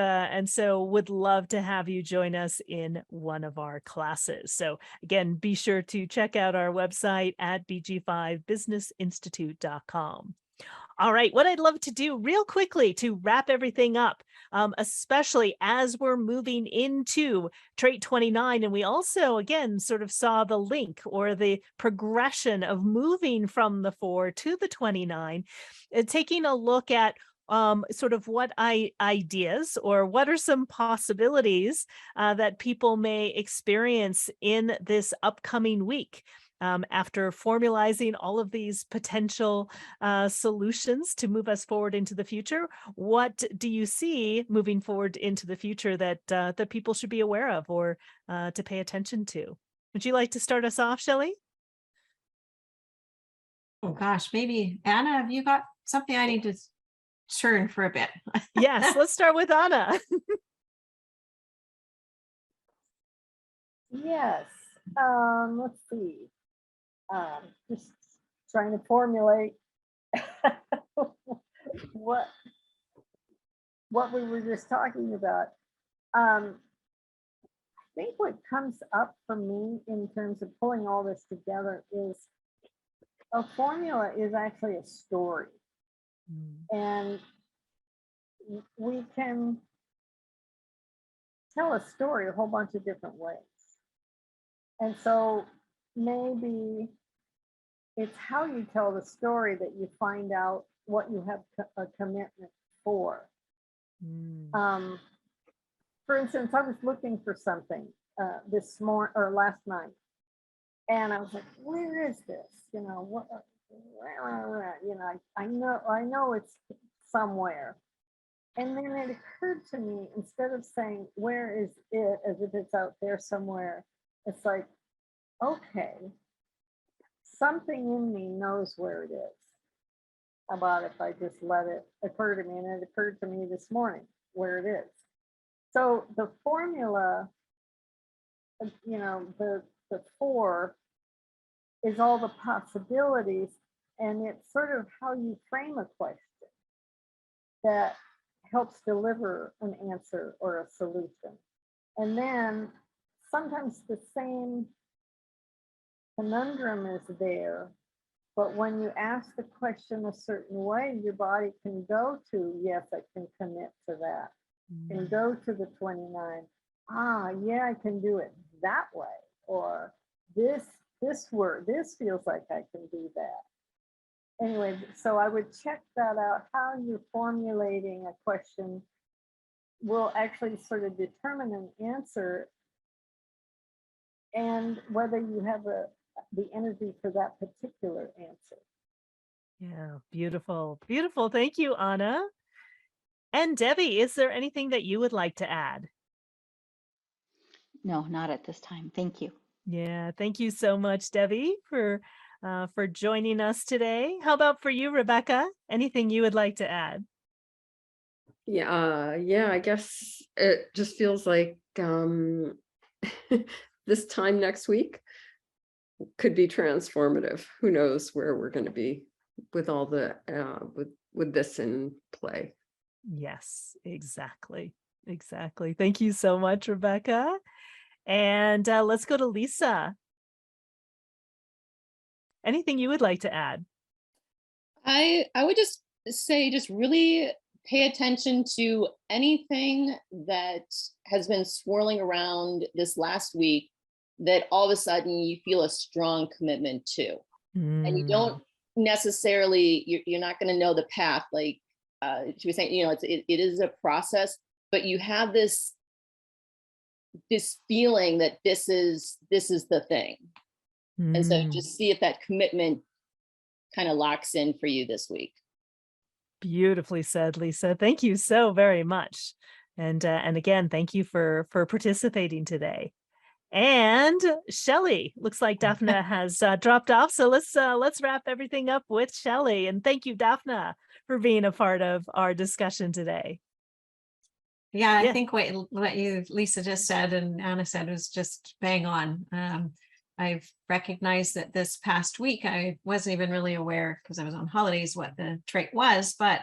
so would love to have you join us in one of our classes. So again, be sure to check out our website at bg5businessinstitute.com. All right, what I'd love to do real quickly to wrap everything up, especially as we're moving into trait 29, and we also, again, sort of saw the link or the progression of moving from the 4 to the 29, taking a look at sort of what ideas or what are some possibilities that people may experience in this upcoming week. After formalizing all of these potential solutions to move us forward into the future, what do you see moving forward into the future that that people should be aware of or to pay attention to? Would you like to start us off, Shelley? Oh gosh, maybe Anna, have you got something I need to churn for a bit? Yes, let's start with Anna. Yes. Let's see. Just trying to formulate what we were just talking about. I think what comes up for me in terms of pulling all this together is a formula is actually a story. And we can tell a story a whole bunch of different ways. And so maybe it's how you tell the story that you find out what you have a commitment for. For instance, I was looking for something this morning or last night, and I was like, "Where is this? What? I know it's somewhere." And then it occurred to me, instead of saying "Where is it?" as if it's out there somewhere, it's like, okay, something in me knows where it is. How about if I just let it occur to me? And it occurred to me this morning where it is. So the formula, the 4 is all the possibilities, and it's sort of how you frame a question that helps deliver an answer or a solution. And then sometimes the same conundrum is there, but when you ask the question a certain way, your body can go to, yes, I can commit to that, and go to the 29. Yeah, I can do it that way, or this feels like I can do that. Anyway, so I would check that out. How you're formulating a question will actually sort of determine an answer and whether you have the energy for that particular answer. Yeah, beautiful, beautiful. Thank you, Anna. And Debbie, is there anything that you would like to add? No, not at this time. Thank you. Yeah, thank you so much, Debbie, for joining us today. How about for you, Rebecca? Anything you would like to add? Yeah, I guess it just feels like this time next week could be transformative. Who knows where we're going to be with all the with this in play. Yes, exactly. Thank you so much, Rebecca. And let's go to Lisa. Anything you would like to add? I would just say, just really pay attention to anything that has been swirling around this last week that all of a sudden you feel a strong commitment to. And you don't necessarily, you're not going to know the path, like she was saying, it is a process, but you have this feeling that this is the thing. And so just see if that commitment kind of locks in for you this week. Beautifully said, Lisa. Thank you so very much. And again, thank you for participating today. And Shelley, looks like Daphna has dropped off. So let's wrap everything up with Shelley. And thank you, Daphna, for being a part of our discussion today. Yeah, I Yeah. think what you, Lisa, just said and Anna said was just bang on. I've recognized that this past week, I wasn't even really aware because I was on holidays what the trait was, but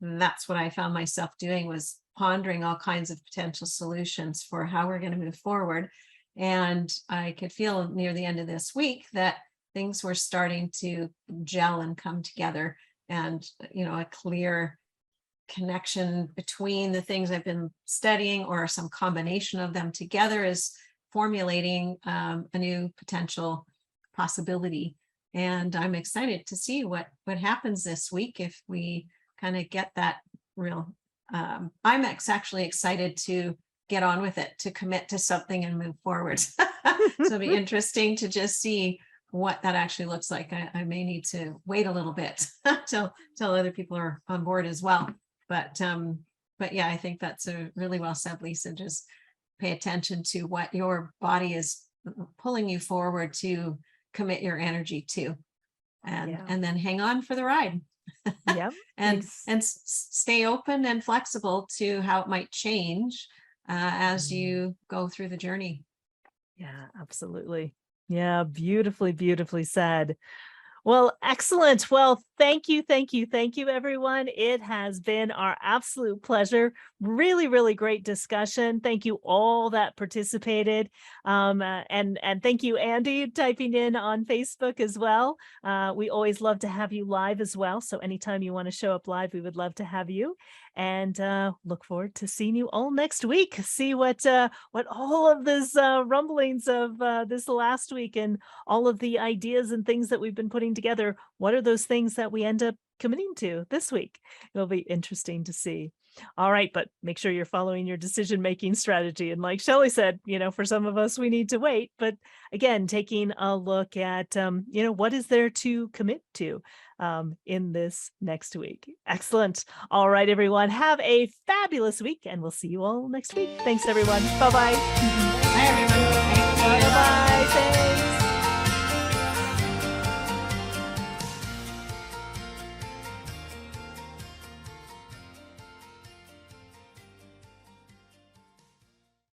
that's what I found myself doing, was pondering all kinds of potential solutions for how we're going to move forward. And I could feel near the end of this week that things were starting to gel and come together, and, you know, a clear connection between the things I've been studying, or some combination of them together, is formulating a new potential possibility. And I'm excited to see what happens this week if we kind of get that real. I'm actually excited to get on with it, to commit to something and move forward. So it'll be interesting to just see what that actually looks like. I may need to wait a little bit till other people are on board as well. But yeah, I think that's a really well said, Lisa. Just pay attention to what your body is pulling you forward to commit your energy to, and Yeah. and then hang on for the ride. Yep. and stay open and flexible to how it might change as you go through the journey. Yeah, absolutely. Yeah, beautifully, beautifully said. Well, excellent. Well, thank you, everyone. It has been our absolute pleasure. Really, really great discussion. Thank you all that participated. And thank you, Andy, typing in on Facebook as well. We always love to have you live as well. So anytime you want to show up live, we would love to have you. And look forward to seeing you all next week. See what all of this rumblings of this last week and all of the ideas and things that we've been putting together. What are those things that we end up committing to this week? It'll be interesting to see. All right, but make sure you're following your decision-making strategy. And like Shelley said, you know, for some of us, we need to wait. But again, taking a look at, you know, what is there to commit to in this next week. Excellent. All right, everyone, have a fabulous week, and we'll see you all next week. Thanks, everyone. Bye-bye.